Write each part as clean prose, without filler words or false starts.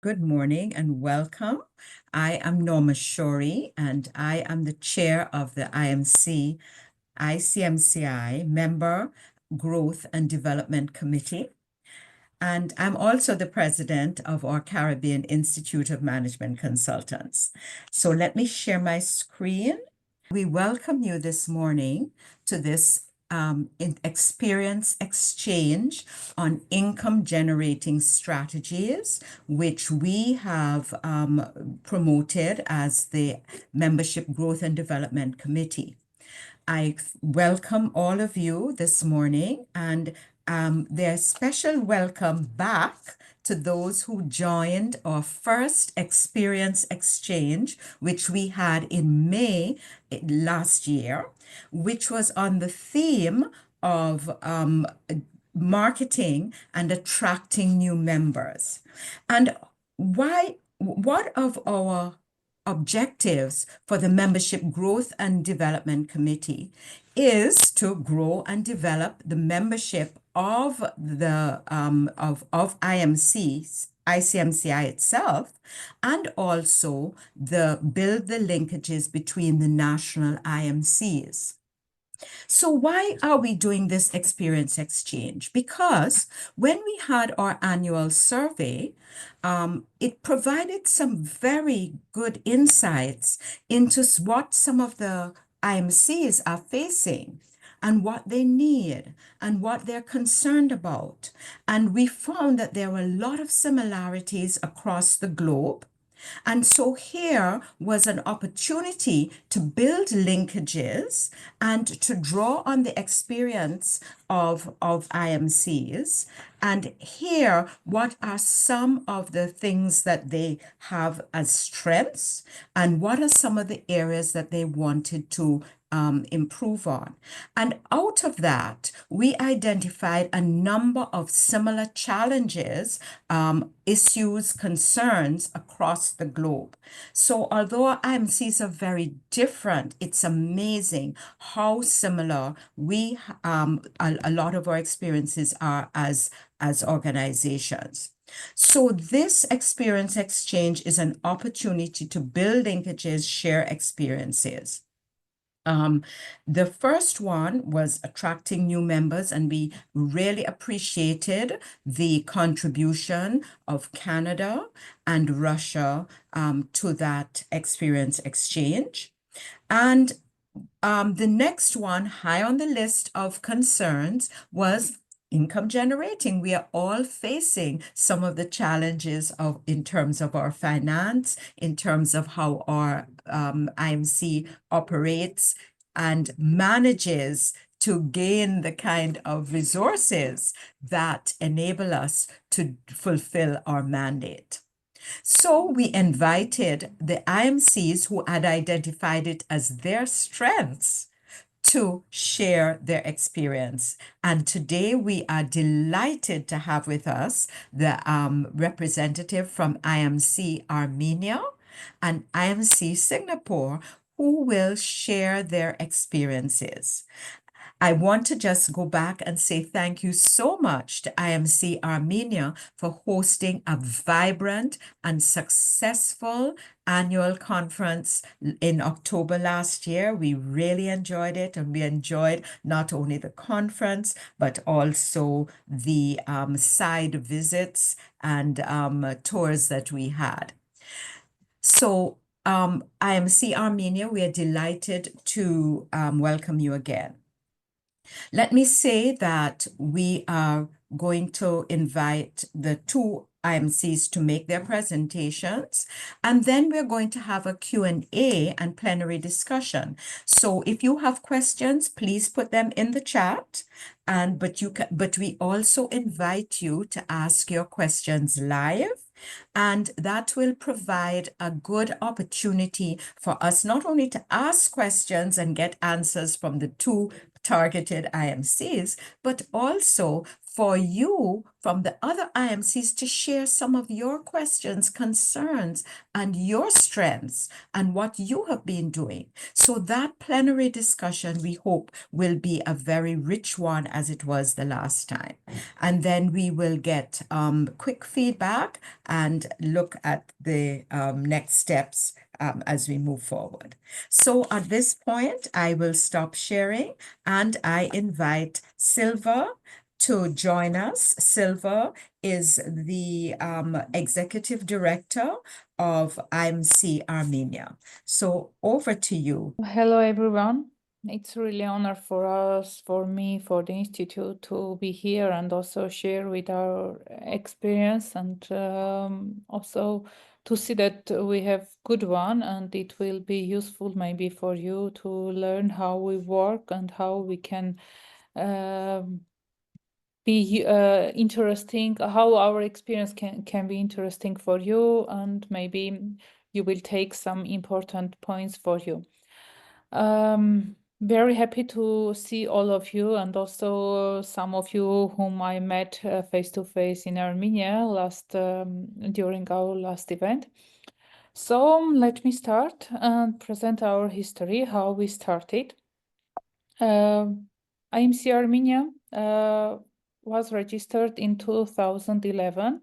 Good morning and welcome. I am Norma Shorey and I am the chair of the IMC, ICMCI Member Growth and Development Committee. And I'm also the president of our Caribbean Institute of Management Consultants. So let me share my screen. We welcome you this morning to this experience exchange on income generating strategies, which we have promoted as the Membership Growth and Development Committee. I welcome all of you this morning, and there's special welcome back to those who joined our first experience exchange, which we had in May last year, which was on the theme of marketing and attracting new members. And what of our objectives for the Membership Growth and Development Committee is to grow and develop the membership of the of ICMCI itself, and also build the linkages between the national IMCs. So why are we doing this experience exchange? Because when we had our annual survey, it provided some very good insights into what some of the IMCs are facing and what they need and what they're concerned about. And we found that there were a lot of similarities across the globe. And so here was an opportunity to build linkages and to draw on the experience of IMCs and hear what are some of the things that they have as strengths and what are some of the areas that they wanted to improve on. And out of that, we identified a number of similar challenges, issues, concerns across the globe. So although our IMCs are very different, it's amazing how similar a lot of our experiences are as organizations. So this experience exchange is an opportunity to build linkages, share experiences. The first one was attracting new members, and we really appreciated the contribution of Canada and Russia to that experience exchange. And the next one, high on the list of concerns, was income generating. We are all facing some of the challenges in terms of our finance, in terms of how our IMC operates and manages to gain the kind of resources that enable us to fulfill our mandate. So we invited the IMCs who had identified it as their strengths to share their experience. And today we are delighted to have with us the representative from IMC Armenia and IMC Singapore, who will share their experiences. I want to just go back and say thank you so much to IMC Armenia for hosting a vibrant and successful annual conference in October last year. We really enjoyed it, and we enjoyed not only the conference, but also the side visits and tours that we had. So IMC Armenia, we are delighted to welcome you again. Let me say that we are going to invite the two IMCs to make their presentations, and then we're going to have a Q&A and plenary discussion. So if you have questions, please put them in the chat, but we also invite you to ask your questions live. And that will provide a good opportunity for us not only to ask questions and get answers from the two targeted IMCs, but also for you from the other IMCs to share some of your questions, concerns, and your strengths and what you have been doing. So that plenary discussion, we hope, will be a very rich one as it was the last time. And then we will get quick feedback and look at the next steps as we move forward. So at this point, I will stop sharing and I invite Silva to join us. Silva is the executive director of IMC Armenia. So over to you. Hello, everyone. It's really an honor for us, for me, for the Institute to be here and also share with our experience and also to see that we have good one and it will be useful maybe for you to learn how we work and how we can be interesting, how our experience can be interesting for you, and maybe you will take some important points for you. Very happy to see all of you and also some of you whom I met face to face in Armenia during our last event. So let me start and present our history, how we started. IMC Armenia was registered in 2011,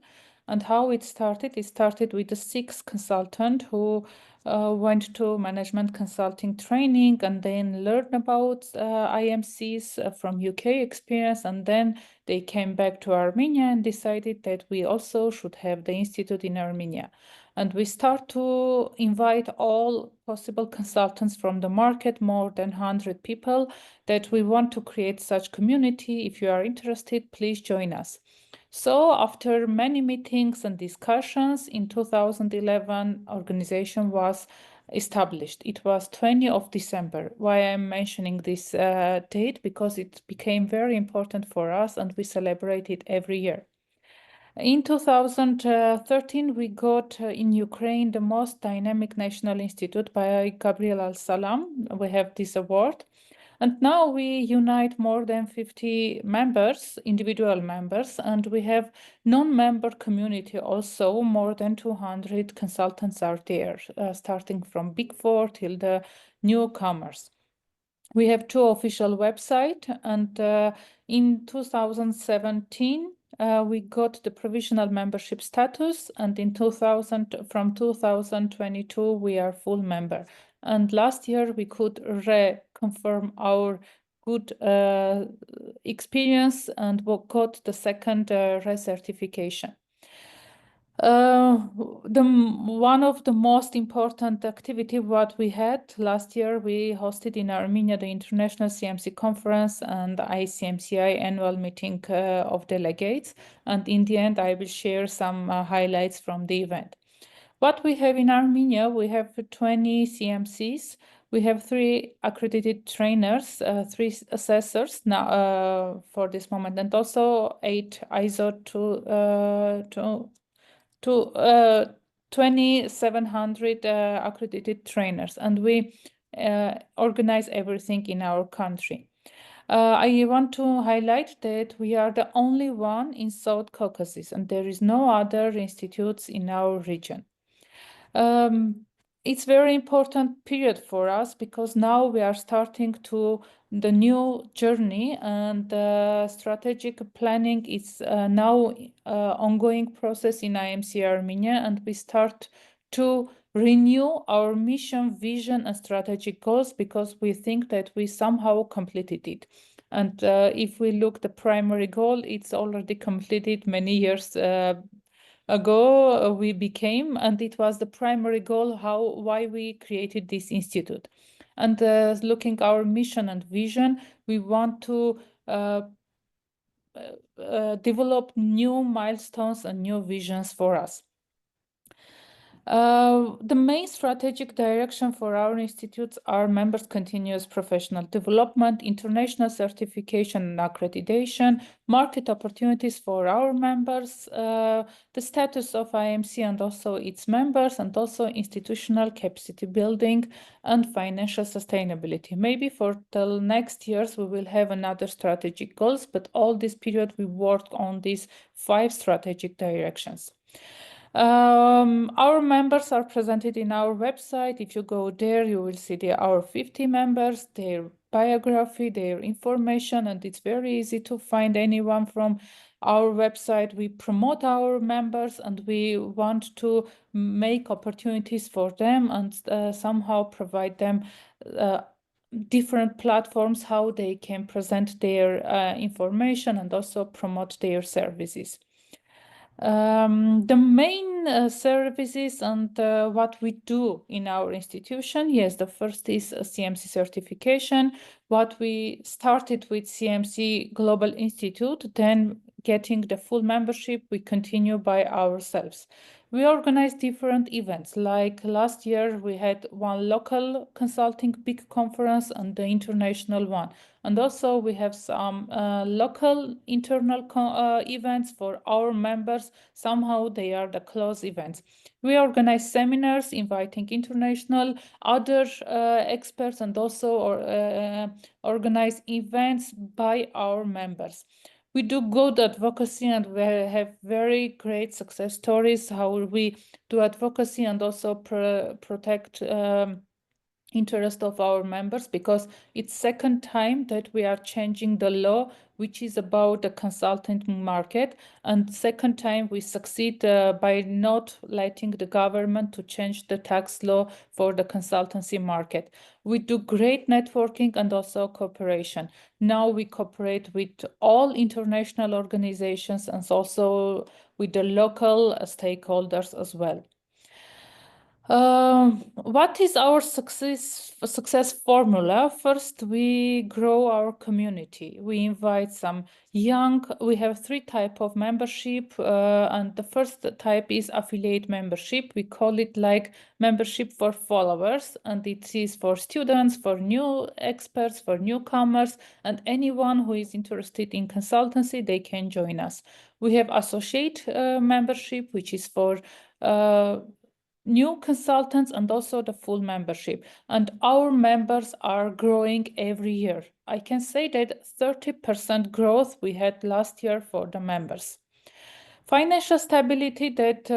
and how it started with the 6 consultant who went to management consulting training and then learned about IMCs from UK experience, and then they came back to Armenia and decided that we also should have the institute in Armenia. And we start to invite all possible consultants from the market, more than 100 people, that we want to create such community. If you are interested, please join us. So after many meetings and discussions, in 2011, organization was established. It was 20th of December. Why I'm mentioning this date? Because it became very important for us and we celebrate it every year. In 2013, we got in Ukraine the most dynamic national institute by Gabriel Al-Salam. We have this award. And now we unite more than 50 members, individual members, and we have non-member community also. More than 200 consultants are there, starting from Big Four till the newcomers. We have 2 official websites, and in 2017, we got the provisional membership status, and from 2022, we are full member. And last year, we could reconfirm our good experience and we got the second recertification. One of the most important activity what we had last year, we hosted in Armenia the International CMC Conference and ICMCI annual meeting of delegates. And in the end, I will share some highlights from the event. What we have in Armenia, we have 20 CMCs. We have 3 accredited trainers, 3 assessors now for this moment, and also 8 ISO 2,700 accredited trainers, and we organize everything in our country. I want to highlight that we are the only one in South Caucasus, and there is no other institutes in our region. It's very important period for us because now we are starting to the new journey, and strategic planning is now ongoing process in IMC Armenia, and we start to renew our mission, vision, and strategic goals because we think that we somehow completed it. And if we look the primary goal, it's already completed many years ago we became, and it was the primary goal why we created this institute. And looking our mission and vision, we want to develop new milestones and new visions for us. The main strategic direction for our institutes are members' continuous professional development, international certification and accreditation, market opportunities for our members, the status of IMC and also its members, and also institutional capacity building and financial sustainability. Maybe for the next years we will have another strategic goals, but all this period we worked on these 5 strategic directions. Our members are presented in our website. If you go there, you will see our 50 members, their biography, their information, and it's very easy to find anyone from our website. We promote our members and we want to make opportunities for them and somehow provide them different platforms how they can present their information and also promote their services. The main services and what we do in our institution, yes, the first is a CMC certification. What we started with CMC Global Institute, then getting the full membership, we continue by ourselves. We organize different events, like last year we had one local consulting big conference and the international one. And also we have some local internal events for our members. Somehow they are the close events. We organize seminars inviting international other experts and also organize events by our members. We do good advocacy and we have very great success stories how we do advocacy and also protect interest of our members, because it's second time that we are changing the law which is about the consultant market, and second time we succeed by not letting the government to change the tax law for the consultancy market. We do great networking and also cooperation. Now we cooperate with all international organizations and also with the local stakeholders as well. What is our success formula? First, we grow our community. We invite some young. We have 3 types of membership, and the first type is affiliate membership. We call it like membership for followers, and it is for students, for new experts, for newcomers, and anyone who is interested in consultancy, they can join us. We have associate membership, which is for new consultants and also the full membership. And our members are growing every year. I can say that 30% growth we had last year for the members. Financial stability, that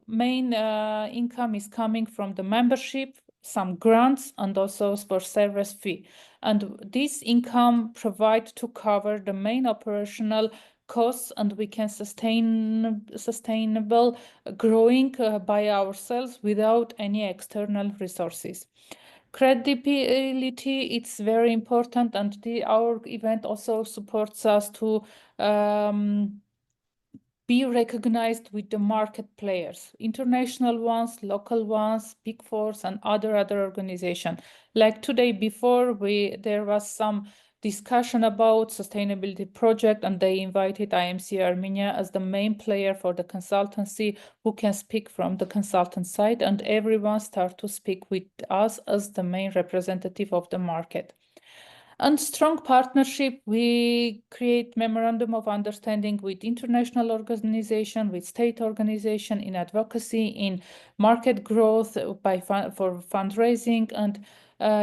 main income is coming from the membership, some grants, and also for service fee. And this income provides to cover the main operational costs, and we can sustainable growing by ourselves without any external resources. Credibility, it's very important, and our event also supports us to be recognized with the market players, international ones, local ones, big fours, and other organizations. Like today, before there was some discussion about sustainability project, and they invited IMC Armenia as the main player for the consultancy who can speak from the consultant side, and everyone start to speak with us as the main representative of the market. And strong partnership, we create memorandum of understanding with international organization, with state organization in advocacy, in market growth for fundraising. And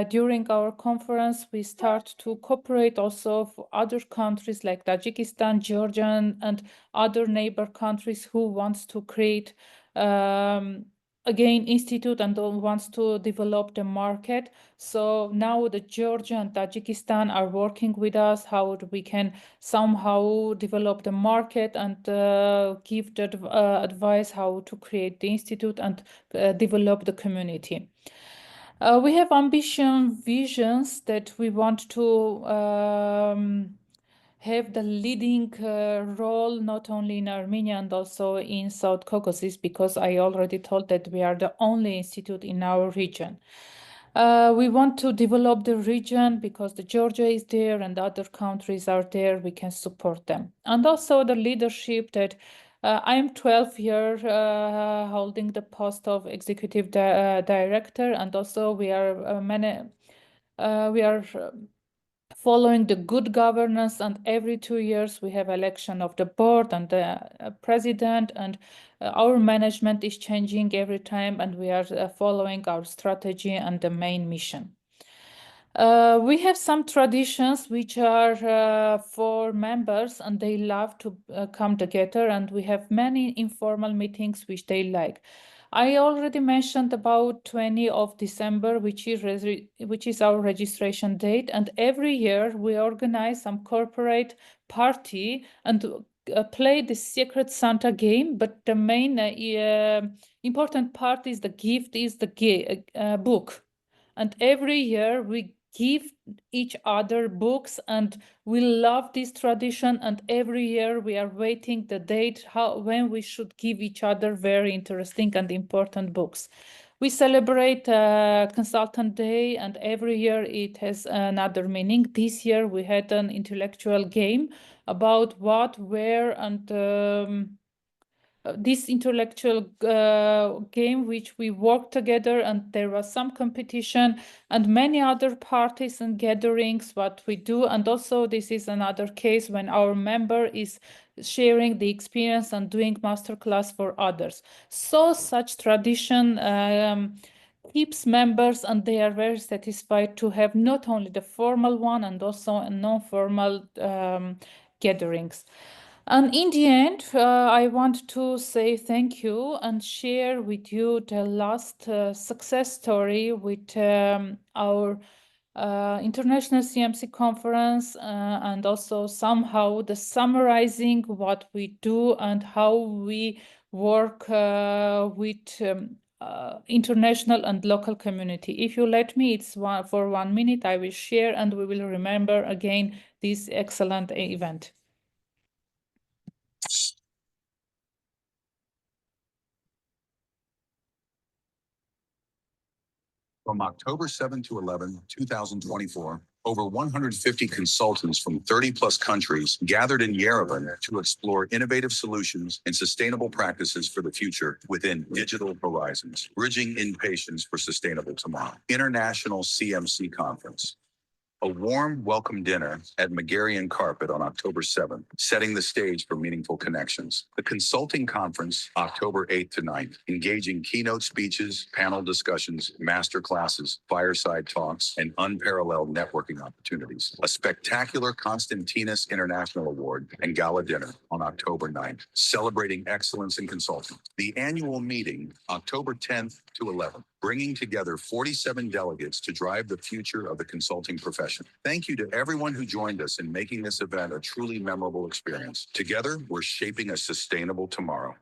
during our conference, we start to cooperate also for other countries like Tajikistan, Georgia, and other neighbor countries who wants to create again institute and wants to develop the market. So now the Georgia and Tajikistan are working with us how we can somehow develop the market and give the advice how to create the institute and develop the community. We have visions that we want to have the leading role not only in Armenia and also in South Caucasus, because I already told that we are the only institute in our region. We want to develop the region because the Georgia is there and other countries are there. We can support them. And also the leadership, that I am 12 years holding the post of executive director, and also we are following the good governance, and every 2 years we have election of the board and the president, and our management is changing every time, and we are following our strategy and the main mission. We have some traditions which are for members, and they love to come together, and we have many informal meetings which they like. I already mentioned about 20 of December, which is our registration date, and every year we organize some corporate party and play the Secret Santa game. But the main important part is the gift is the book, and every year we give each other books, and we love this tradition, and every year we are waiting the date when we should give each other very interesting and important books. We celebrate Consultant Day, and every year it has another meaning. This year we had an intellectual game about what, where, and this intellectual game which we worked together, and there was some competition and many other parties and gatherings what we do. And also this is another case when our member is sharing the experience and doing masterclass for others. So such tradition keeps members, and they are very satisfied to have not only the formal one and also non-formal gatherings. And in the end, I want to say thank you and share with you the last success story with our International CMC conference, and also somehow the summarizing what we do and how we work with international and local community. If you let me, it's for 1 minute, I will share, and we will remember again this excellent event. From October 7 to 11, 2024, over 150 consultants from 30-plus countries gathered in Yerevan to explore innovative solutions and sustainable practices for the future within Digital Horizons, Bridging Innovations for Sustainable Tomorrow International CMC Conference. A warm welcome dinner at Megarian Carpet on October 7th, setting the stage for meaningful connections. The Consulting Conference, October 8th to 9th, engaging keynote speeches, panel discussions, master classes, fireside talks, and unparalleled networking opportunities. A spectacular Constantinus International Award and Gala Dinner on October 9th, celebrating excellence in consulting. The annual meeting, October 10th to 11th, bringing together 47 delegates to drive the future of the consulting profession. Thank you to everyone who joined us in making this event a truly memorable experience. Together, we're shaping a sustainable tomorrow.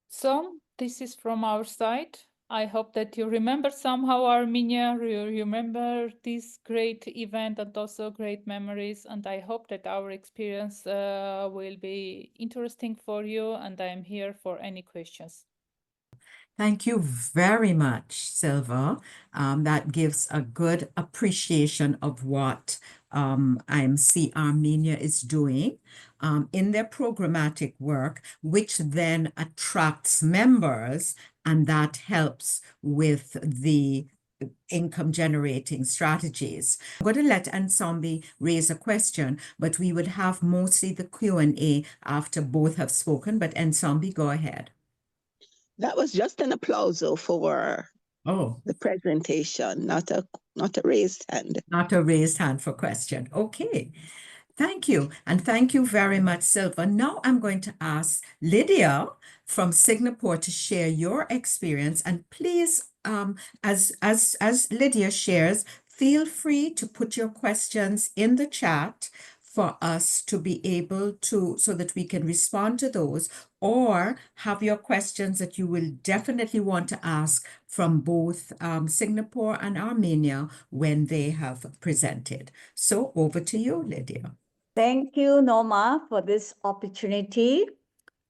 So this is from our side. I hope that you remember somehow Armenia, you remember this great event and also great memories. And I hope that our experience will be interesting for you. And I am here for any questions. Thank you very much, Silva. That gives a good appreciation of what IMC Armenia is doing in their programmatic work, which then attracts members, and that helps with the income generating strategies. I'm going to let Ansombi raise a question, but we would have mostly the Q&A after both have spoken. But Ansombi, go ahead. That was just an applause for the presentation, not a raised hand. Not a raised hand for question. Okay. Thank you. And thank you very much, Silva. Now I'm going to ask Lydia from Singapore to share your experience. And please, as Lydia shares, feel free to put your questions in the chat for us to be able to, so that we can respond to those, or have your questions that you will definitely want to ask from both Singapore and Armenia when they have presented. So over to you, Lydia. Thank you, Norma, for this opportunity.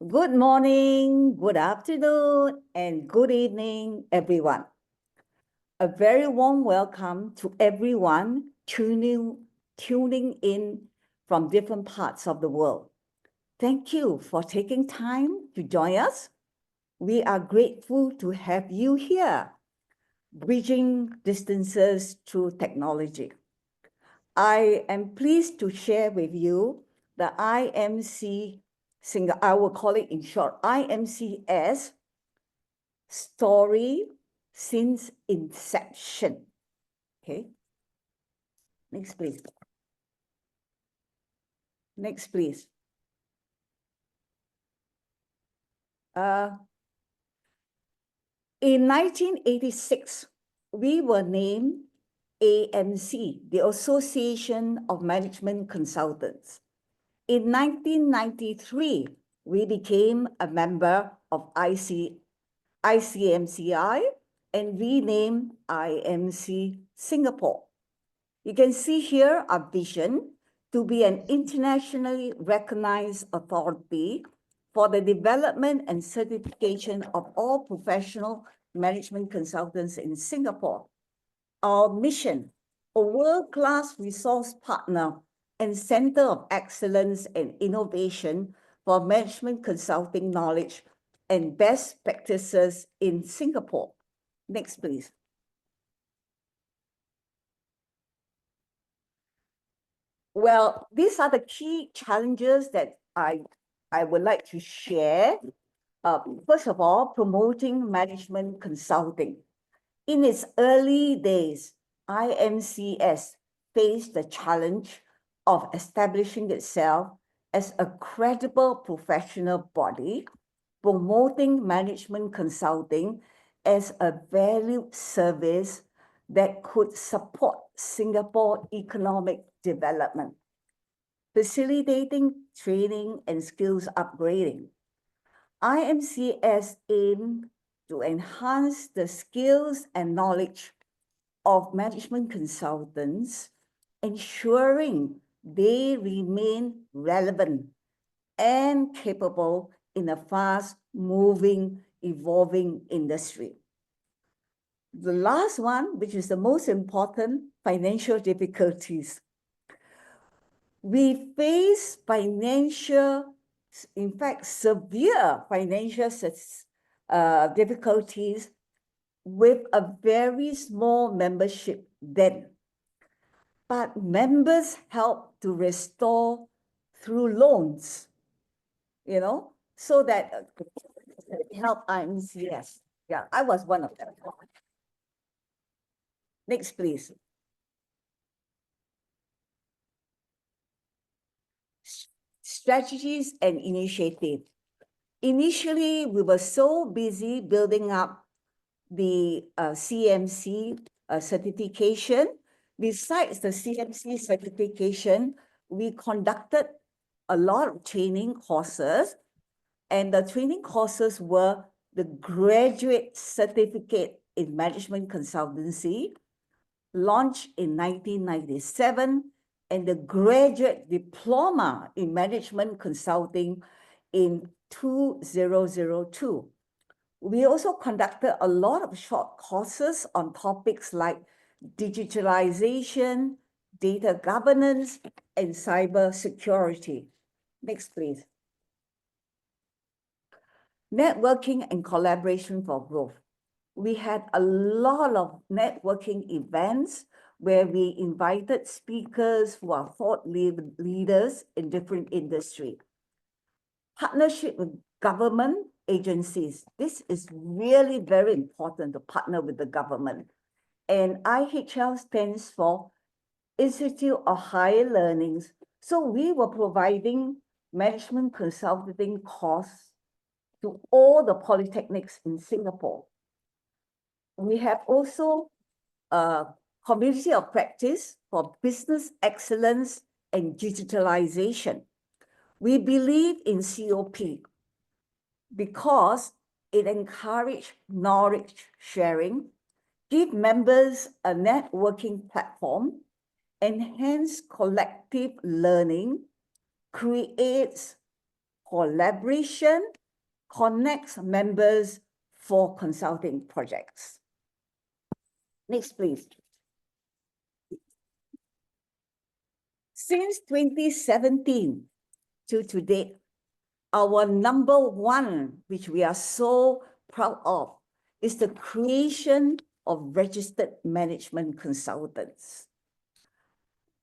Good morning, good afternoon, and good evening, everyone. A very warm welcome to everyone tuning in from different parts of the world. Thank you for taking time to join us. We are grateful to have you here, bridging distances through technology. I am pleased to share with you the IMC, I will call it in short, IMCS story since inception. Okay. Next, please. Next, please. In 1986, we were named AMC, the Association of Management Consultants. In 1993, we became a member of ICMCI and renamed IMC Singapore. You can see here our vision to be an internationally recognized authority for the development and certification of all professional management consultants in Singapore. Our mission, a world-class resource partner and center of excellence and innovation for management consulting knowledge and best practices in Singapore. Next, please. Well, these are the key challenges that I would like to share. First of all, promoting management consulting. In its early days, IMCS faced the challenge of establishing itself as a credible professional body, promoting management consulting as a valued service that could support Singapore economic development, facilitating training and skills upgrading. IMCS aimed to enhance the skills and knowledge of management consultants, ensuring they remain relevant and capable in a fast-moving, evolving industry. The last one, which is the most important, financial difficulties. We face financial, in fact, severe financial difficulties with a very small membership then. But members help to restore through loans, you know, so that help IMCS. Yeah, I was one of them. Next, please. Strategies and initiatives. Initially, we were so busy building up the CMC certification. Besides the CMC certification, we conducted a lot of training courses, and the training courses were the graduate certificate in management consultancy, launched in 1997, and the graduate diploma in management consulting in 2002. We also conducted a lot of short courses on topics like digitalization, data governance, and cyber security. Next, please. Networking and collaboration for growth. We had a lot of networking events where we invited speakers who are thought leaders in different industries. Partnership with government agencies. This is really very important to partner with the government. And IHL stands for Institute of Higher Learnings. So we were providing management consulting courses to all the polytechnics in Singapore. We have also a community of practice for business excellence and digitalization. We believe in COP because it encourages knowledge sharing, give members a networking platform, enhance collective learning, creates collaboration, connects members for consulting projects. Next, please. Since 2017 to today, our number one, which we are so proud of, is the creation of registered management consultants.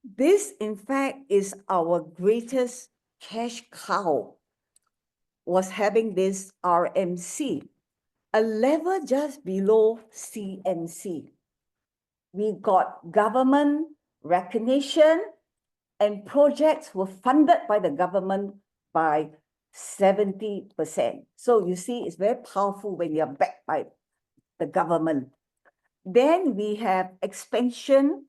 This, in fact, is our greatest cash cow, was having this RMC, a level just below CMC. We got government recognition, and projects were funded by the government by 70%. So you see, it's very powerful when you're backed by the government. Then we have expansion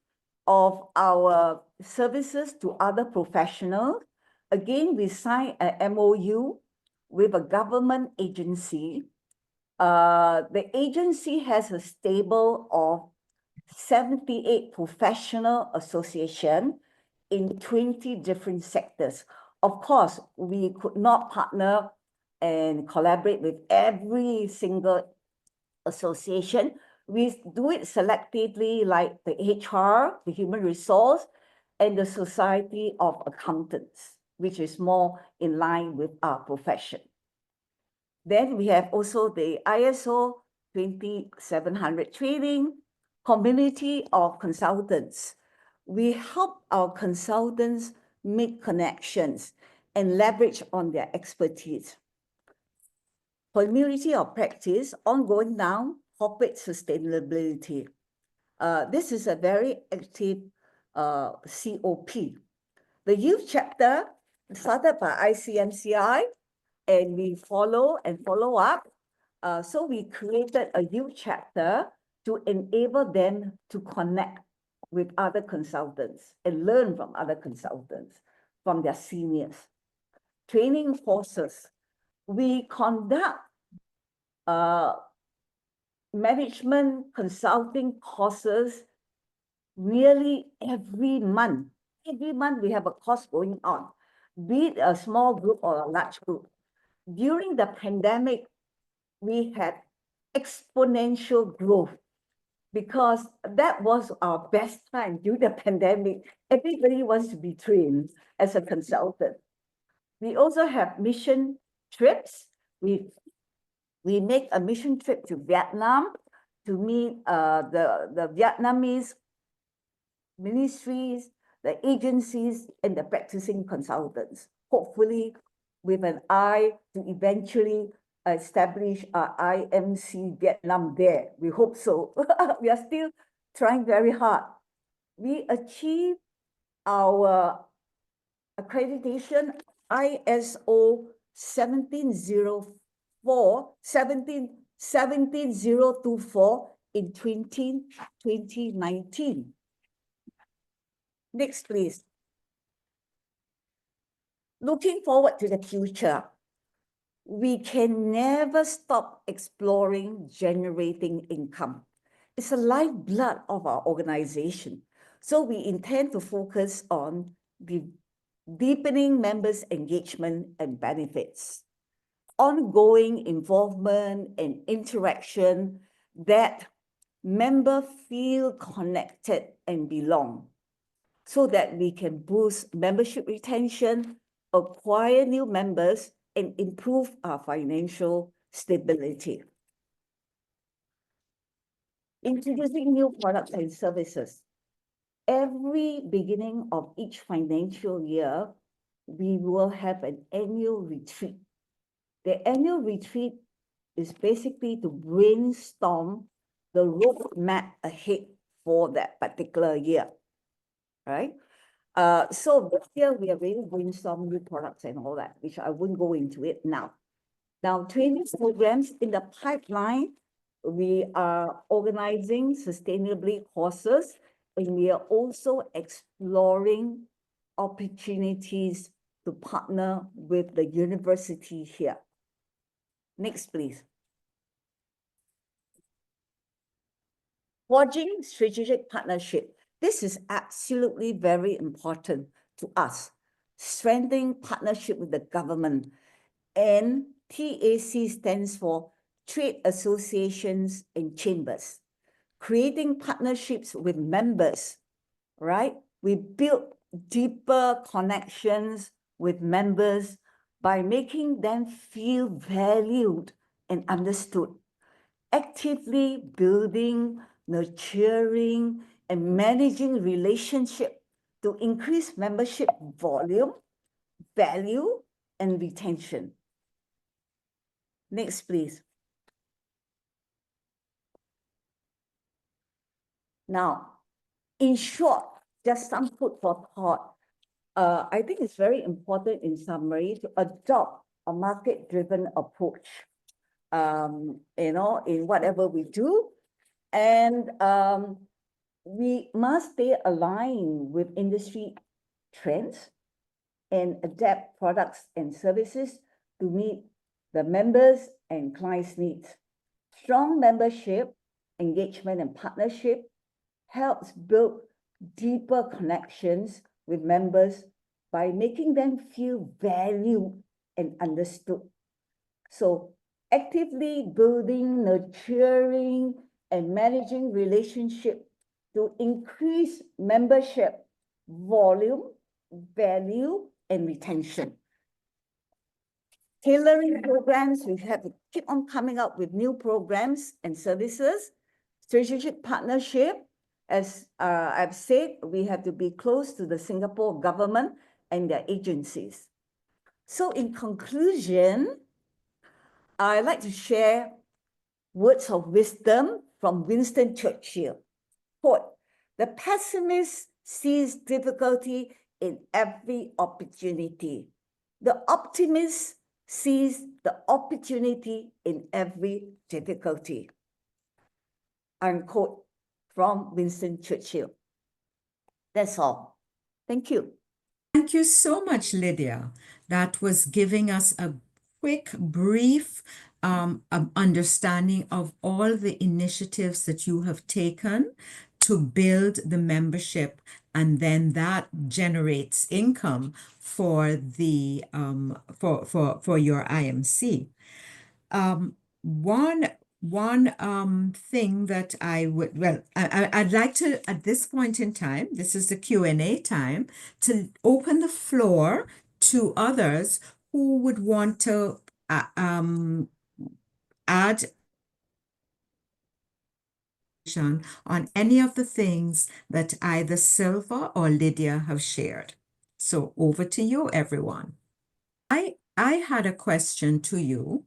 of our services to other professionals. Again, we signed an MOU with a government agency. The agency has a stable of 78 professional associations in 20 different sectors. Of course, we could not partner and collaborate with every single association. We do it selectively, like the HR, the human resource, and the Society of Accountants, which is more in line with our profession. Then we have also the ISO 2700 training, community of consultants. We help our consultants make connections and leverage on their expertise. Community of practice, ongoing now, corporate sustainability. This is a very active COP. The youth chapter started by ICMCI, and we follow up. So we created a youth chapter to enable them to connect with other consultants and learn from other consultants, from their seniors. Training courses. We conduct management consulting courses nearly every month. Every month we have a course going on, be it a small group or a large group. During the pandemic, we had exponential growth because that was our best time during the pandemic. Everybody wants to be trained as a consultant. We also have mission trips. We make a mission trip to Vietnam to meet the Vietnamese ministries, the agencies, and the practicing consultants, hopefully with an eye to eventually establish our IMC Vietnam there. We hope so. We are still trying very hard. We achieved our accreditation ISO 17024 in 2019. Next, please. Looking forward to the future, we can never stop exploring generating income. It's the lifeblood of our organization. So we intend to focus on the deepening members' engagement and benefits, ongoing involvement and interaction that members feel connected and belong, so that we can boost membership retention, acquire new members, and improve our financial stability. Introducing new products and services. Every beginning of each financial year, we will have an annual retreat. The annual retreat is basically to brainstorm the roadmap ahead for that particular year, right? So this year we are really brainstorming new products and all that, which I wouldn't go into it now. Now, training programs in the pipeline, we are organizing sustainability courses, and we are also exploring opportunities to partner with the university here. Next, please. Forging strategic partnership. This is absolutely very important to us. Strengthening partnership with the government. And TAC stands for Trade Associations and Chambers. Creating partnerships with members, right? We build deeper connections with members by making them feel valued and understood, actively building, nurturing, and managing relationship to increase membership volume, value, and retention. Next, please. Now, in short, just some food for thought. I think it's very important in summary to adopt a market-driven approach, in whatever we do. And we must stay aligned with industry trends and adapt products and services to meet the members and clients' needs. Strong membership, engagement, and partnership helps build deeper connections with members by making them feel valued and understood. So actively building, nurturing, and managing relationship to increase membership volume, value, and retention. Tailoring programs, we have to keep on coming up with new programs and services. Strategic partnership, as I've said, we have to be close to the Singapore government and their agencies. So in conclusion, I'd like to share words of wisdom from Winston Churchill. Quote, "The pessimist sees difficulty in every opportunity. The optimist sees the opportunity in every difficulty." Unquote from Winston Churchill. That's all. Thank you. Thank you so much, Lydia. That was giving us a quick, brief understanding of all the initiatives that you have taken to build the membership, and then that generates income for the for your IMC. One thing that I would, well, I'd like to, at this point in time, this is the Q&A time, to open the floor to others who would want to add on any of the things that either Silva or Lydia have shared. So over to you, everyone. I had a question to you.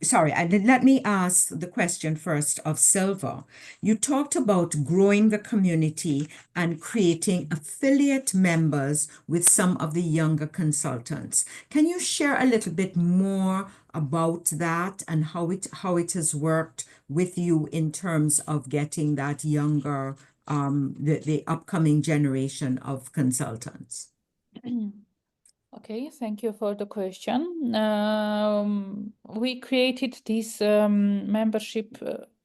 Sorry, let me ask the question first of Silva. You talked about growing the community and creating affiliate members with some of the younger consultants. Can you share a little bit more about that and how it has worked with you in terms of getting that younger, the upcoming generation of consultants? Okay, thank you for the question. We created this membership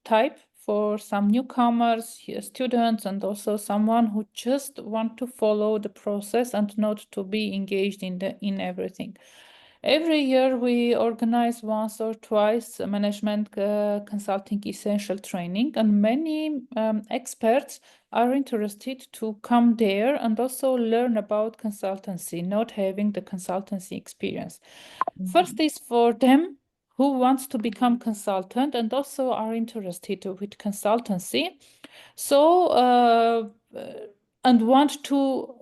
type for some newcomers, students, and also someone who just want to follow the process and not to be engaged in everything. Every year we organize once or twice a management consulting essential training, and many experts are interested to come there and also learn about consultancy, not having the consultancy experience. First is for them who wants to become consultant and also are interested with consultancy. So and want to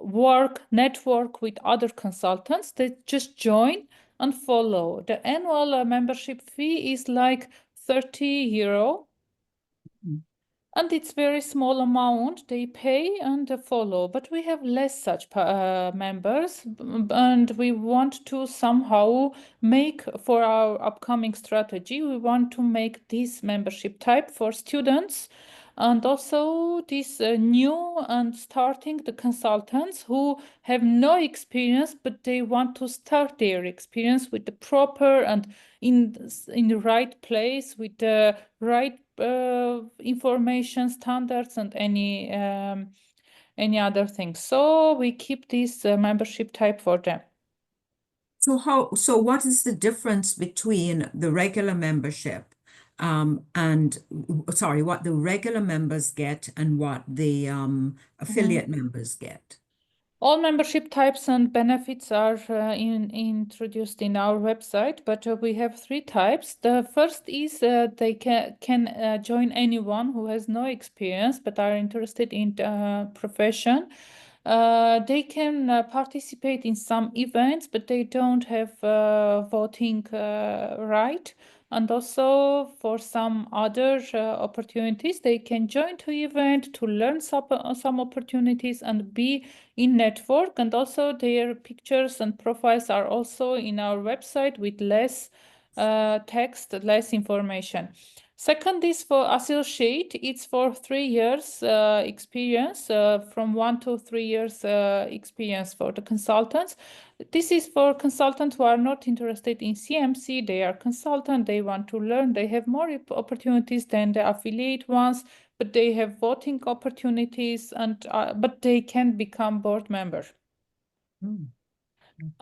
network with other consultants, they just join and follow. The annual membership fee is like 30 euro. And it's very small amount they pay and follow, but we have less such members, and we want to somehow make for our upcoming strategy, we want to make this membership type for students and also this new and starting the consultants who have no experience, but they want to start their experience with the proper and in the right place with the right information standards and any other things. So we keep this membership type for them. So what is the difference between the regular membership what the regular members get and what the affiliate members get? All membership types and benefits are introduced in our website, but we have 3 types. The first is they can join anyone who has no experience but are interested in profession. They can participate in some events, but they don't have voting right. And also for some other opportunities, they can join to event to learn some opportunities and be in network. And also their pictures and profiles are also in our website with less text, less information. Second is for associate. It's for 3 years experience, from 1 to 3 years experience for the consultants. This is for consultants who are not interested in CMC. They are consultant. They want to learn. They have more opportunities than the affiliate ones, but they have voting opportunities, and but they can become board members.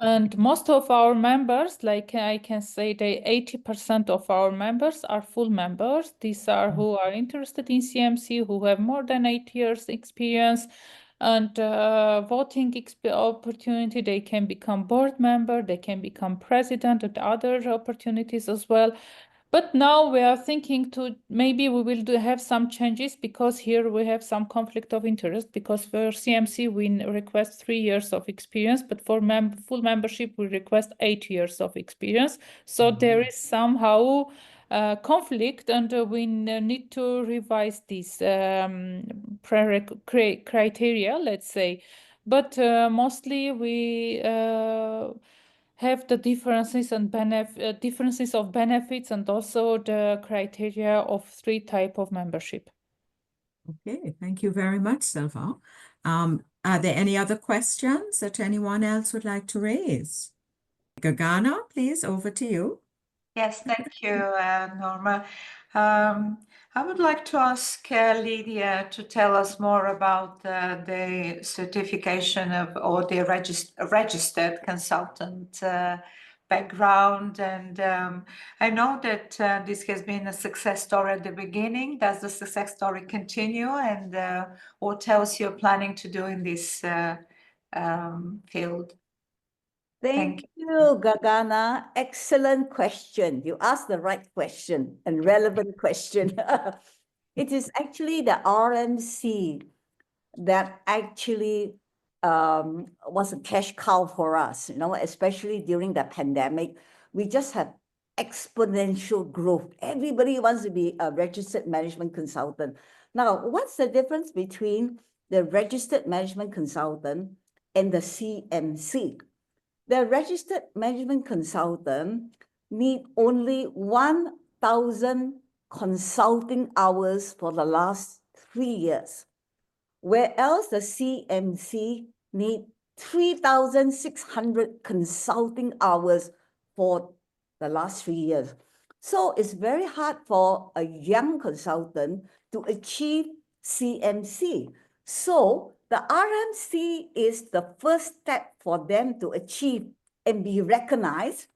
And most of our members, like I can say, 80% of our members are full members. These are who are interested in CMC, who have more than 8 years experience and voting opportunity. They can become board member, they can become president, and other opportunities as well. But now we are thinking to maybe we will have some changes, because here we have some conflict of interest, because for CMC we request 3 years of experience, but for full membership we request 8 years of experience. So there is somehow conflict, and we need to revise these criteria, let's say. But mostly we have the differences and differences of benefits, and also the criteria of 3 types of membership. Okay, thank you very much, Silva. Are there any other questions that anyone else would like to raise? Gagana, please, over to you. Yes, thank you, Norma. I would like to ask Lydia to tell us more about the certification of, or the registered consultant background. And I know that this has been a success story at the beginning. Does the success story continue? And what else you're planning to do in this field? Thank you, Gagana. Excellent question. You asked the right question and relevant question. It is actually the RMC that actually was a cash cow for us, especially during the pandemic. We just had exponential growth. Everybody wants to be a registered management consultant. Now, what's the difference between the registered management consultant and the CMC? The registered management consultant need only 1,000 consulting hours for the last 3 years, whereas the CMC need 3,600 consulting hours for the last 3 years. So it's very hard for a young consultant to achieve CMC. So the RMC is the first step for them to achieve and be recognized.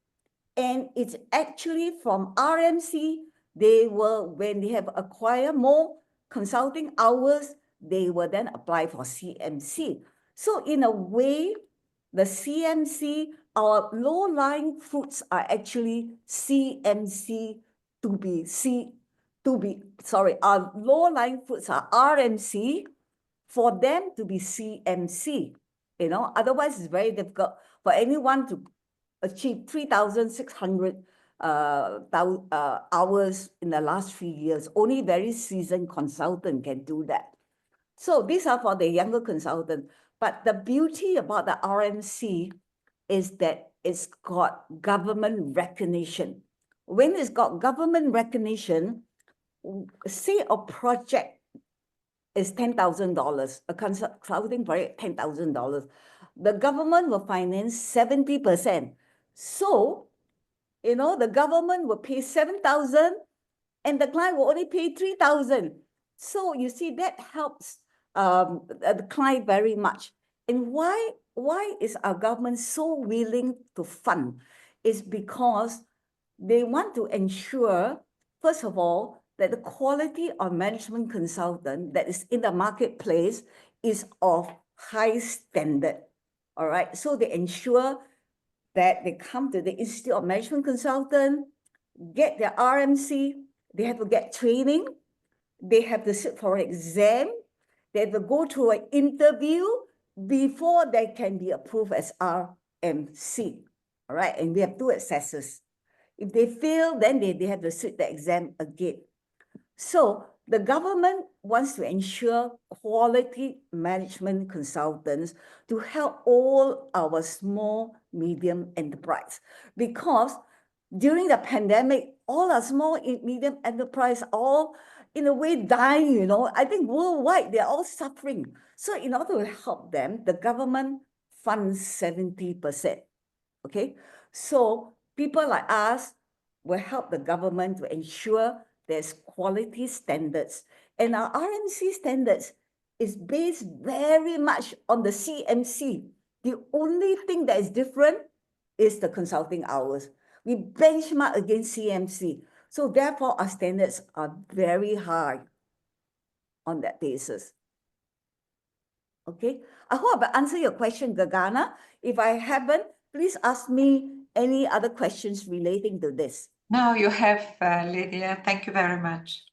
And it's actually from RMC, when they have acquired more consulting hours, they will then apply for CMC. So in a way, the CMC, our low-lying fruits are actually CMC our low-lying fruits are RMC for them to be CMC. Otherwise it's very difficult for anyone to achieve 3,600 hours in the last 3 years. Only very seasoned consultant can do that. So these are for the younger consultant. But the beauty about the RMC is that it's got government recognition. When it's got government recognition, say a project is $10,000, a consulting project, $10,000. The government will finance 70%. So, the government will pay 7,000 and the client will only pay 3,000. So you see, that helps the client very much. And why is our government so willing to fund? It's because they want to ensure, first of all, that the quality of management consultant that is in the marketplace is of high standard. All right, so they ensure that they come to the Institute of Management Consultant, get their RMC, they have to get training, they have to sit for an exam, they have to go through an interview before they can be approved as RMC. All right, and we have 2 assessors. If they fail, then they have to sit the exam again. So the government wants to ensure quality management consultants to help all our small, medium enterprise, because during the pandemic, all our small, medium enterprise all in a way dying, you know. I think worldwide, they're all suffering. So in order to help them, the government funds 70%, okay? So people like us will help the government to ensure there's quality standards. And our RMC standards is based very much on the CMC. The only thing that is different is the consulting hours. We benchmark against CMC. So therefore, our standards are very high on that basis. Okay, I hope I answered your question, Gagana. If I haven't, please ask me any other questions relating to this. No, you have, Lydia. Thank you very much.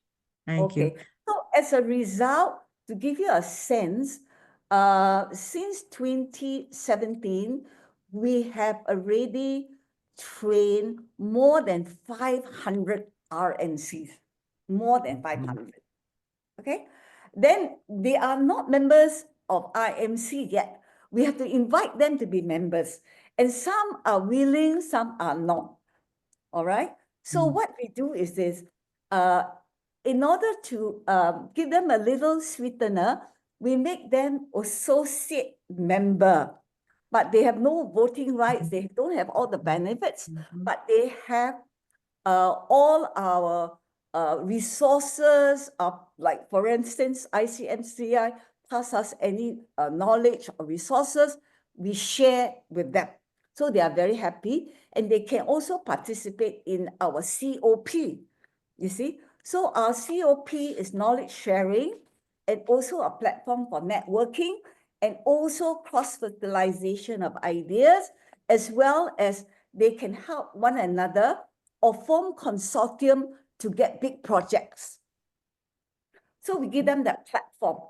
Thank you. Okay, so as a result, to give you a sense, since 2017, we have already trained more than 500 RMCs, more than 500. Okay, then they are not members of IMC yet. We have to invite them to be members, and some are willing, some are not. All right. So what we do is this, in order to give them a little sweetener, we make them associate member, but they have no voting rights. They don't have all the benefits, but they have all our resources, like for instance, ICMCI pass us any knowledge or resources, we share with them. So they are very happy, and they can also participate in our COP, you see. So our COP is knowledge sharing, and also a platform for networking, and also cross-fertilization of ideas, as well as they can help one another or form consortium to get big projects. So we give them that platform.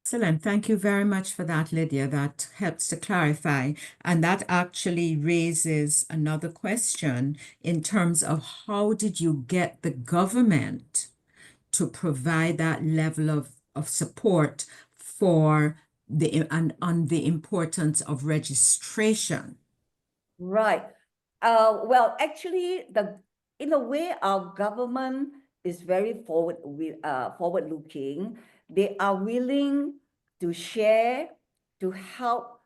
Excellent. Thank you very much for that, Lydia. That helps to clarify. And that actually raises another question in terms of how did you get the government to provide that level of support for on the importance of registration? Right. Well, actually, in a way, our government is very forward-looking. They are willing to share, to help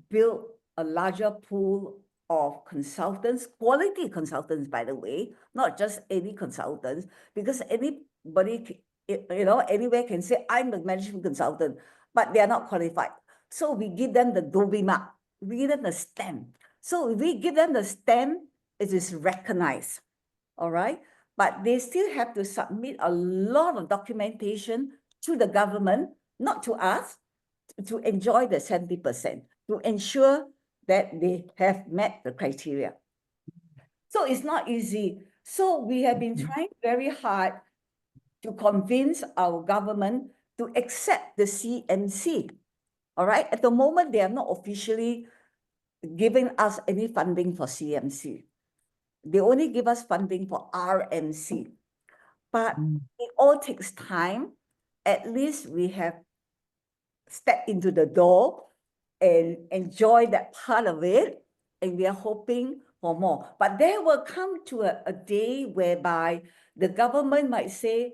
build a larger pool of consultants, quality consultants, by the way, not just any consultants, because anybody, anywhere can say, I'm a management consultant, but they are not qualified. So we give them the Dobie mark, we give them the stamp. So if we give them the stamp, it is recognized, all right? But they still have to submit a lot of documentation to the government, not to us, to enjoy the 70%, to ensure that they have met the criteria. So it's not easy. So we have been trying very hard to convince our government to accept the CMC, all right? At the moment, they have not officially giving us any funding for CMC. They only give us funding for RMC. But it all takes time. At least we have stepped into the door and enjoy that part of it. And we are hoping for more. But there will come to a day whereby the government might say,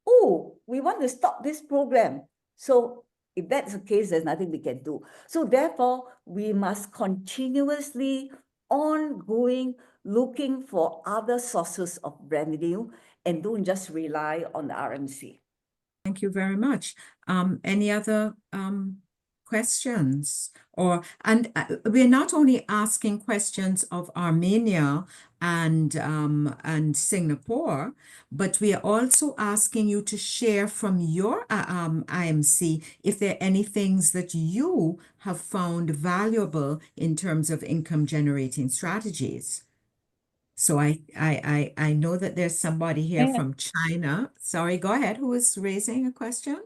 oh, we want to stop this program. So if that's the case, there's nothing we can do. So therefore, we must continuously, ongoing, looking for other sources of revenue and don't just rely on the RMC. Thank you very much. Any other questions, and we're not only asking questions of Armenia and Singapore, but we are also asking you to share from your IMC if there are any things that you have found valuable in terms of income generating strategies. So I know that there's somebody here from China. Sorry, go ahead. Who is raising a question?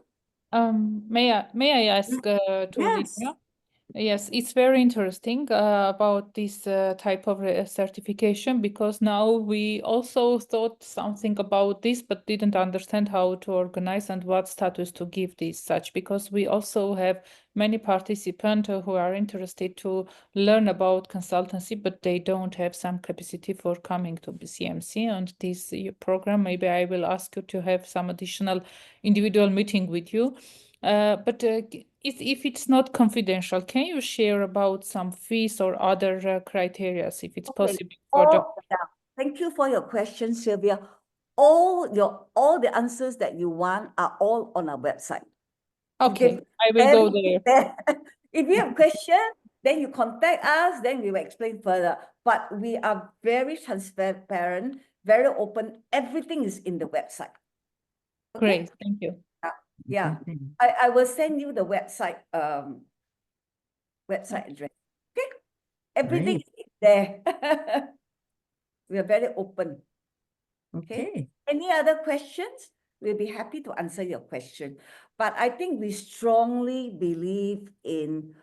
May I ask to Yes. Lydia? Yes, it's very interesting about this type of certification, because now we also thought something about this, but didn't understand how to organize and what status to give this such, because we also have many participants who are interested to learn about consultancy, but they don't have some capacity for coming to BCMC and this program. Maybe I will ask you to have some additional individual meeting with you. But if it's not confidential, can you share about some fees or other criteria, if it's possible for the... Thank you for your question, Sylvia. All the answers that you want are all on our website. Okay, I will go there. If you have questions, then you contact us, then we will explain further. But we are very transparent, very open. Everything is in the website. Okay? Great, thank you. Yeah, I will send you the website address. Okay, everything is there. We are very open. Okay. Any other questions? We'll be happy to answer your question. But I think we strongly believe in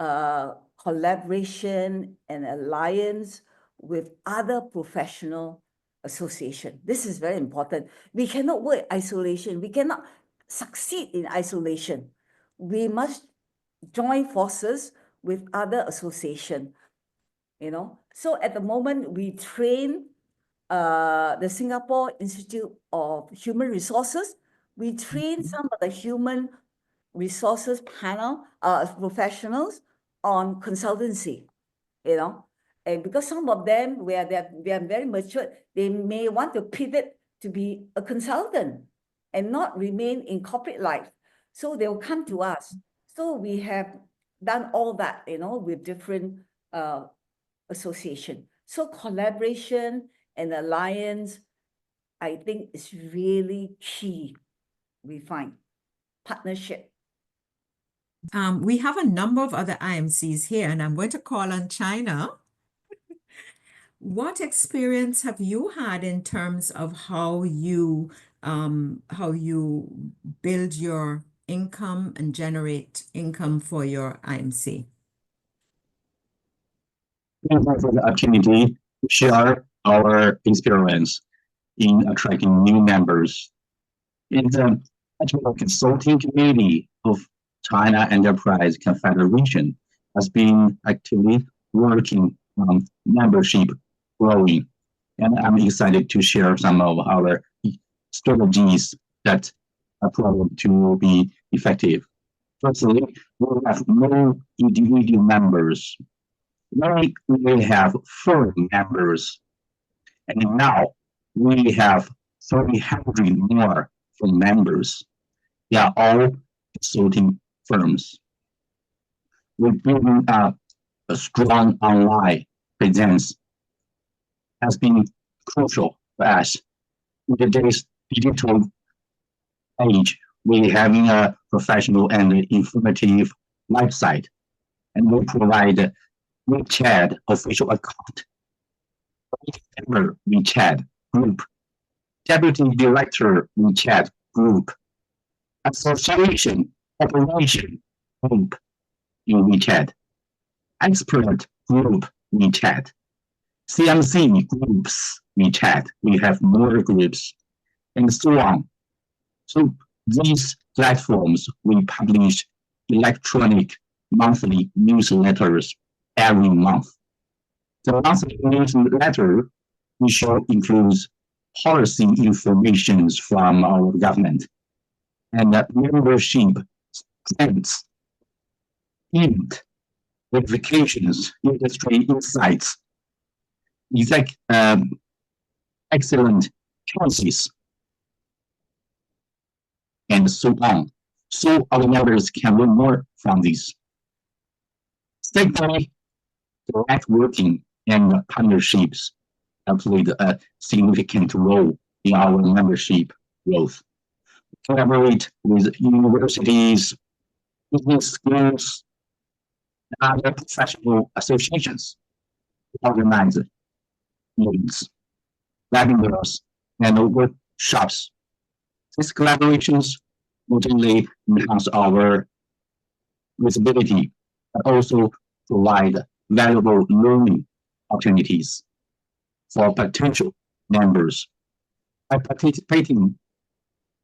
collaboration and alliance with other professional association. This is very important. We cannot work in isolation. We cannot succeed in isolation. We must join forces with other association, So at the moment, we train the Singapore Institute of Human Resources. We train some of the human resources panel professionals on consultancy, and because some of them, where they are very mature, they may want to pivot to be a consultant and not remain in corporate life. So they'll come to us. So we have done all that, with different association. So collaboration and alliance, I think, is really key. We find partnership. We have a number of other IMCs here, and I'm going to call on China. What experience have you had in terms of how you build your income and generate income for your IMC? Thank you for the opportunity to share our experience in attracting new members. In the National Consulting Committee of China Enterprise Confederation has been actively working on membership growing, and I'm excited to share some of our strategies that are proven to be effective. Firstly, we have no individual members. We have 4 members, and now we have 300 more for members. They are all consulting firms. We're building up a strong online presence has been crucial for us. In today's digital age, we're having a professional and informative website, and we provide WeChat official account, member WeChat group, deputy director WeChat group, association operation group in WeChat, expert group WeChat, CMC groups WeChat. We have more groups, and so on. So these platforms, we publish electronic monthly newsletters every month. The monthly newsletter issue includes policy information from our government and membership trends, event verifications, industry insights, excellent choices, and so on. so our members can learn more from this. Secondly, the networking and partnerships have played a significant role in our membership growth. Collaborate with universities, business schools, and other professional associations to organize meetings, webinars, and workshops. These collaborations not only enhance our visibility, but also provide valuable learning opportunities for potential members. By participating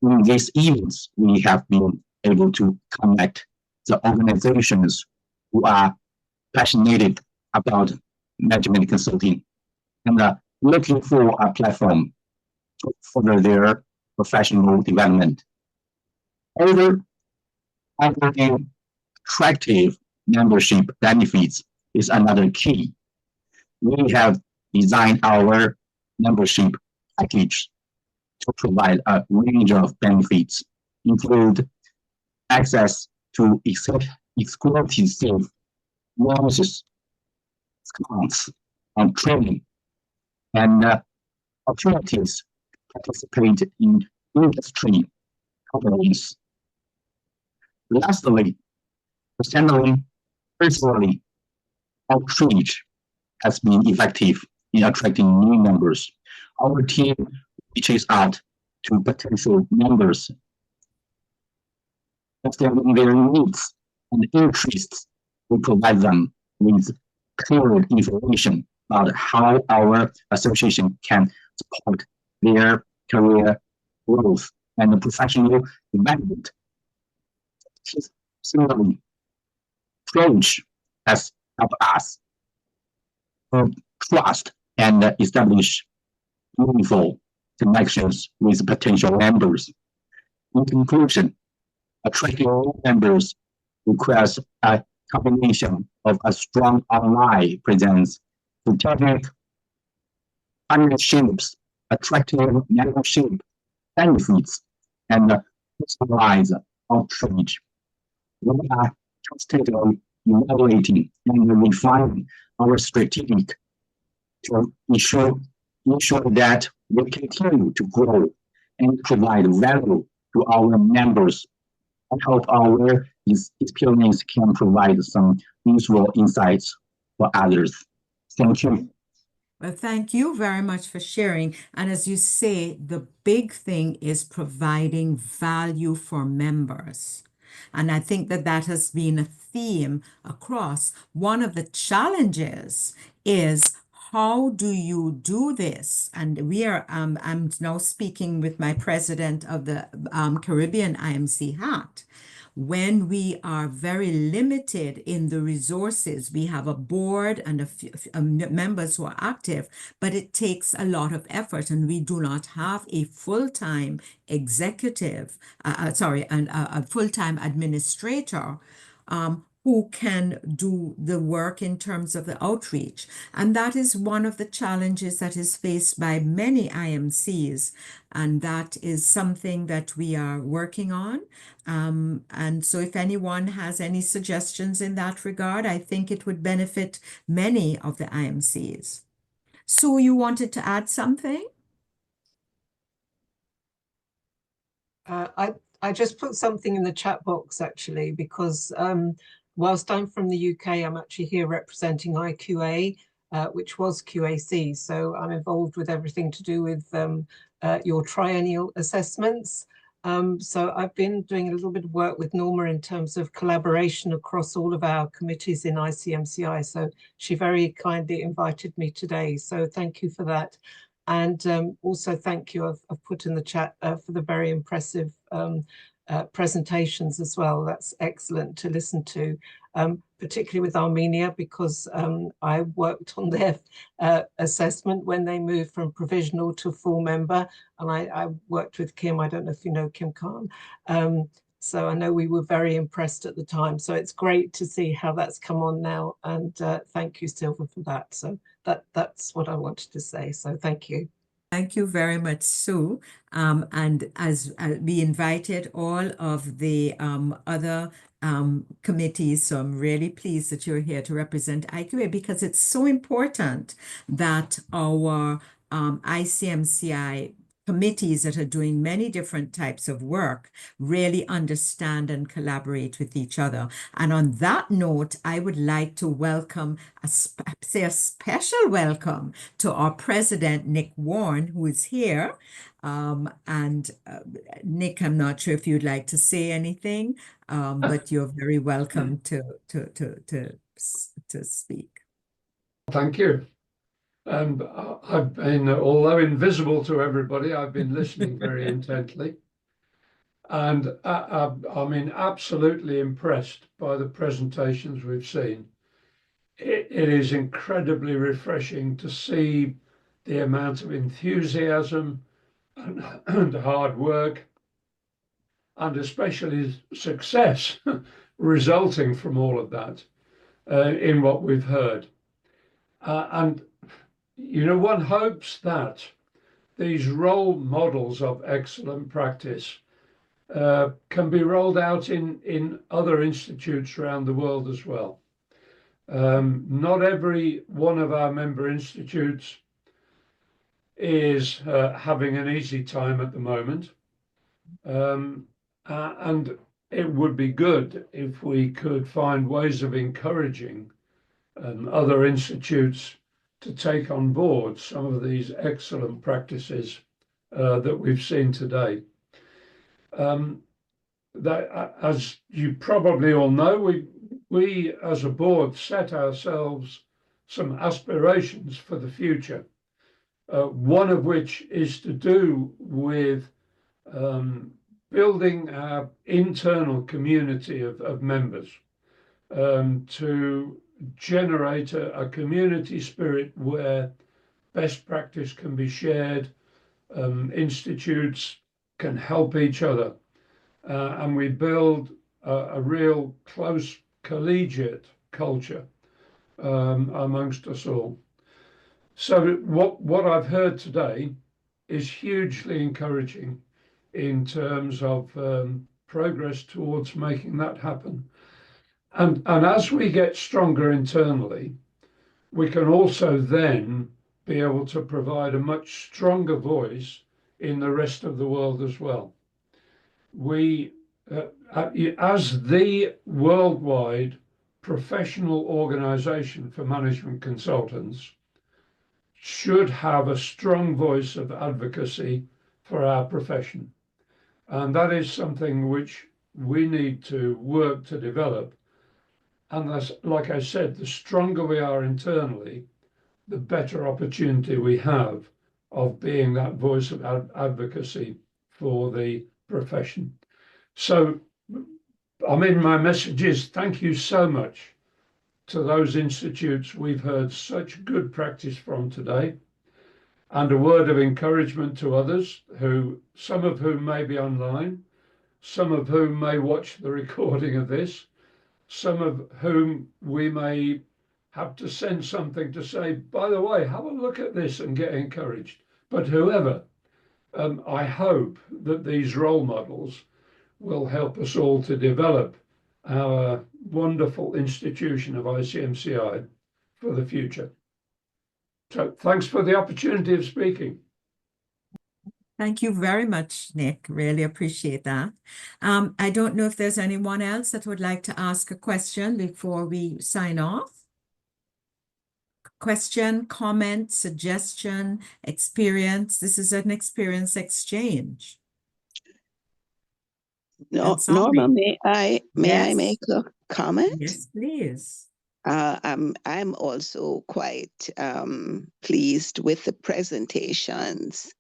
in these events, we have been able to connect the organizations who are passionate about management consulting and looking for a platform to further their professional development. Other attractive membership benefits is another key. We have designed our membership package to provide a range of benefits, include access to exclusive bonuses, discounts on training, and opportunities to participate in industry companies. Lastly, personally, outreach has been effective in attracting new members. Our team reaches out to potential members, understanding their needs and interests. We provide them with clear information about how our association can support their career growth and professional development. Similarly, approach has helped us trust and establish meaningful connections with potential members. In conclusion, attracting new members requires a combination of a strong online presence, strategic partnerships, attractive membership benefits, and personalized outreach. We are constantly evaluating and refining our strategic to ensure that we continue to grow and provide value to our members. I hope our experience can provide some useful insights for others. Thank you. Well, thank you very much for sharing. And as you say, the big thing is providing value for members. And I think that that has been a theme across. One of the challenges is how do you do this? And I'm now speaking with my president of the Caribbean IMC hat. When we are very limited in the resources, we have a board and a few members who are active, but it takes a lot of effort, and we do not have a full-time executive, and a full-time administrator who can do the work in terms of the outreach. And that is one of the challenges that is faced by many IMCs. And that is something that we are working on. And so if anyone has any suggestions in that regard, I think it would benefit many of the IMCs. Sue, you wanted to add something? I just put something in the chat box actually, because whilst I'm from the UK, I'm actually here representing IQA, which was QAC. So I'm involved with everything to do with your triennial assessments. So I've been doing a little bit of work with Norma in terms of collaboration across all of our committees in ICMCI. So she very kindly invited me today. So thank you for that. And also thank you, I've put in the chat for the very impressive presentations as well. That's excellent to listen to, particularly with Armenia, because I worked on their assessment when they moved from provisional to full member. And I worked with Kim. I don't know if you know Kim Khan. So I know we were very impressed at the time. So it's great to see how that's come on now. And thank you, Silva, for that. So that's what I wanted to say. So thank you. Thank you very much, Sue. And as we invited all of the other committees, so I'm really pleased that you're here to represent IQA because it's so important that our ICMCI committees that are doing many different types of work really understand and collaborate with each other. And on that note, I would like to welcome, a special welcome to our president, Nick Warren, who is here. Nick, I'm not sure if you'd like to say anything, but you're very welcome to speak. Thank you. And I've been, although invisible to everybody, I've been listening very intently. And I mean, absolutely impressed by the presentations we've seen. It is incredibly refreshing to see the amount of enthusiasm and hard work, and especially success resulting from all of that in what we've heard. And you know, one hopes that these role models of excellent practice can be rolled out in other institutes around the world as well. Not every one of our member institutes is having an easy time at the moment. And it would be good if we could find ways of encouraging other institutes to take on board some of these excellent practices that we've seen today. That, as you probably all know, we as a board set ourselves some aspirations for the future, one of which is to do with building our internal community of members, to generate a community spirit where best practice can be shared, institutes can help each other, and we build a real close collegiate culture amongst us all. So what I've heard today is hugely encouraging in terms of progress towards making that happen. And as we get stronger internally, we can also then be able to provide a much stronger voice in the rest of the world as well. We, as the worldwide professional organization for management consultants, should have a strong voice of advocacy for our profession. And that is something which we need to work to develop. And that's, like I said, the stronger we are internally, the better opportunity we have of being that voice of advocacy for the profession. So, I mean, my message is thank you so much to those institutes we've heard such good practice from today, and a word of encouragement to others, who, some of whom may be online, some of whom may watch the recording of this, some of whom we may have to send something to say, by the way, have a look at this and get encouraged. But whoever, I hope that these role models will help us all to develop our wonderful institution of ICMCI for the future. So thanks for the opportunity of speaking. Thank you very much, Nick. Really appreciate that. I don't know if there's anyone else that would like to ask a question before we sign off. Question, comment, suggestion, experience. This is an experience exchange. No, Norma, may I make a comment? Yes, please. I'm also quite pleased with the presentations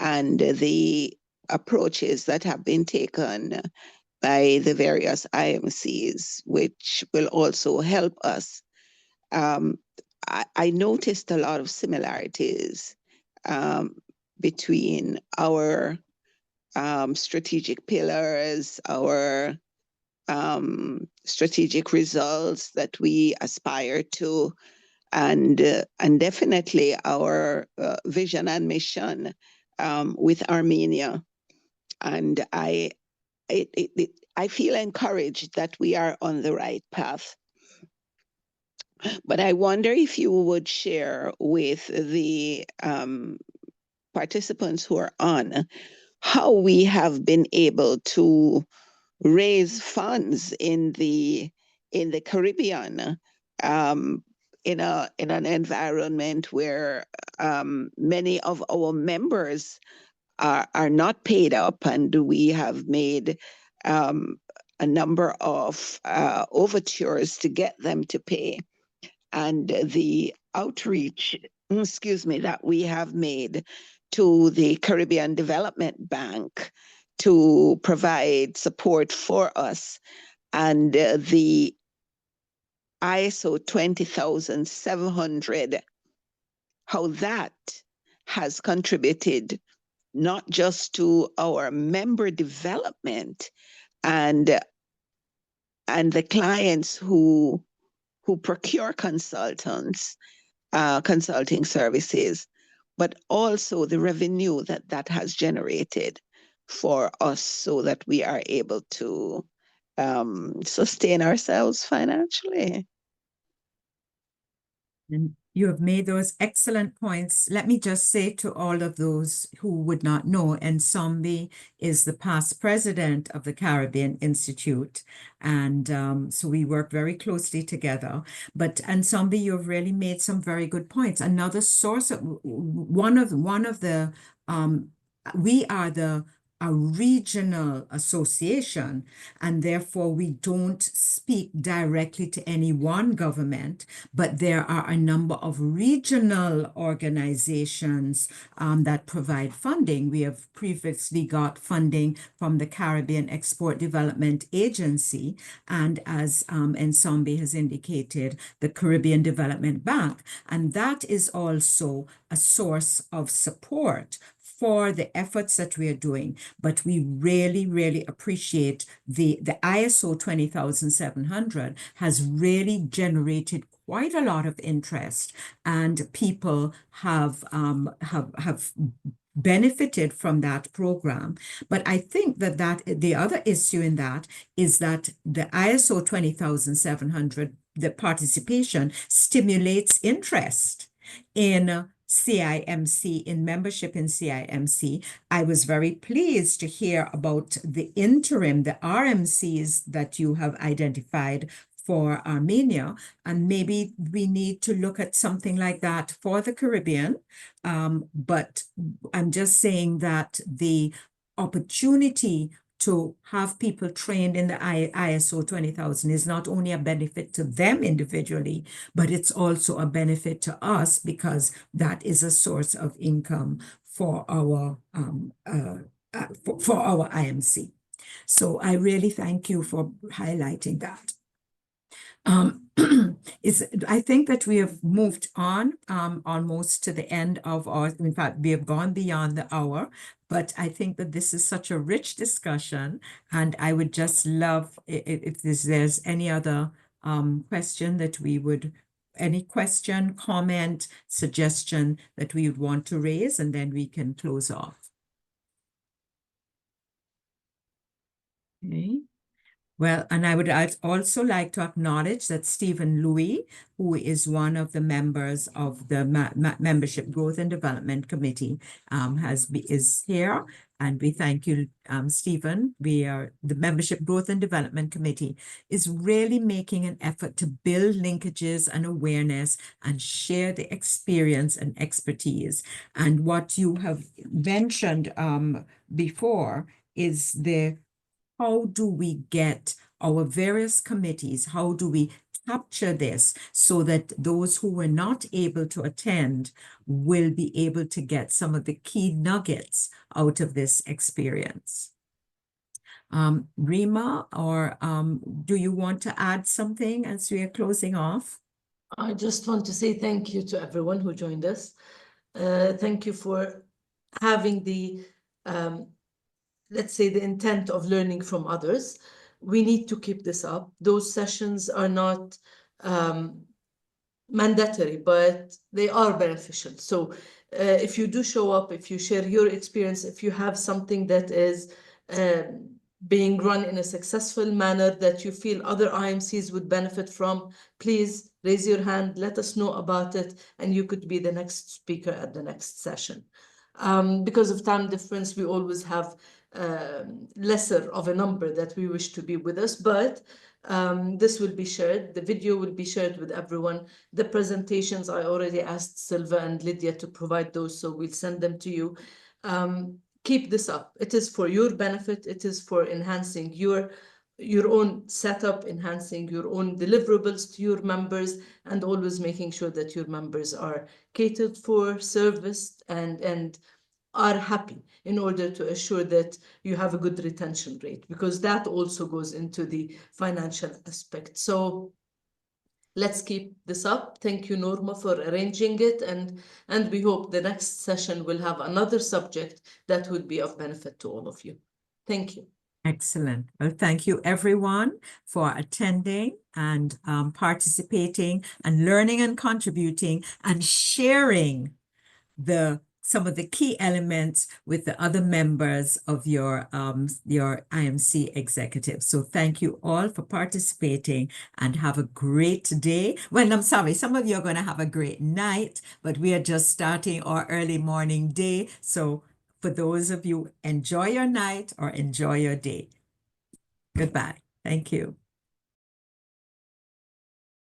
and the approaches that have been taken by the various IMCs, which will also help us. I noticed a lot of similarities between our strategic pillars, our strategic results that we aspire to, and definitely our vision and mission with Armenia. And I feel encouraged that we are on the right path. But I wonder if you would share with the participants who are on how we have been able to raise funds in the Caribbean, in an environment where many of our members are not paid up, and we have made a number of overtures to get them to pay, and the outreach, that we have made to the Caribbean Development Bank to provide support for us, and the ISO 20700, how that has contributed not just to our member development and the clients who procure consulting services, but also the revenue that has generated for us, so that we are able to sustain ourselves financially. And you have made those excellent points. Let me just say to all of those who would not know, Nsombi is the past president of the Caribbean Institute. And so we work very closely together. But Nsombi, you've really made some very good points. Another source of one of the we are a regional association, and therefore we don't speak directly to any one government, but there are a number of regional organizations that provide funding. We have previously got funding from the Caribbean Export Development Agency, and as Nsombi has indicated, the Caribbean Development Bank, and that is also a source of support for the efforts that we are doing. But we really, really appreciate the ISO 20700 has really generated quite a lot of interest, and people have benefited from that program. But I think that the other issue in that is that the ISO 20700, the participation stimulates interest in CIMC, in membership in CIMC. I was very pleased to hear about the RMCs that you have identified for Armenia, and maybe we need to look at something like that for the Caribbean. But I'm just saying that the opportunity to have people trained in the ISO 20000 is not only a benefit to them individually, but it's also a benefit to us, because that is a source of income for our IMC. So I really thank you for highlighting that. I think that we have moved on almost to the end of in fact, we have gone beyond the hour, but I think that this is such a rich discussion, and I would just love if there's any other question that any question, comment, suggestion that we would want to raise, and then we can close off. Okay. Well, and I would also like to acknowledge that Stephen Louis, who is one of the members of the Membership Growth and Development Committee, is here. And we thank you, Stephen. The Membership Growth and Development Committee is really making an effort to build linkages and awareness and share the experience and expertise. And what you have mentioned before is how do we get our various committees, how do we capture this so that those who were not able to attend will be able to get some of the key nuggets out of this experience? Rima, or do you want to add something as we are closing off? I just want to say thank you to everyone who joined us. Thank you for having the let's say the intent of learning from others. We need to keep this up. Those sessions are not mandatory, but they are beneficial. So if you do show up, if you share your experience, if you have something that is being run in a successful manner that you feel other IMCs would benefit from, please raise your hand, let us know about it, and you could be the next speaker at the next session. Because of time difference, we always have lesser of a number that we wish to be with us, but this will be shared. The video will be shared with everyone. The presentations, I already asked Silva and Lydia to provide those, so we'll send them to you. Keep this up. It is for your benefit. It is for enhancing your own setup, enhancing your own deliverables to your members, and always making sure that your members are catered for, serviced, and are happy, in order to assure that you have a good retention rate, because that also goes into the financial aspect. So let's keep this up. Thank you, Norma, for arranging it, and we hope the next session will have another subject that would be of benefit to all of you. Thank you. Excellent. Well, thank you everyone for attending and participating and learning and contributing and sharing some of the key elements with the other members of your IMC executive. So thank you all for participating and have a great day. Well, I'm sorry, some of you are going to have a great night, but we are just starting our early morning day. So for those of you, enjoy your night or enjoy your day. Goodbye. Thank you.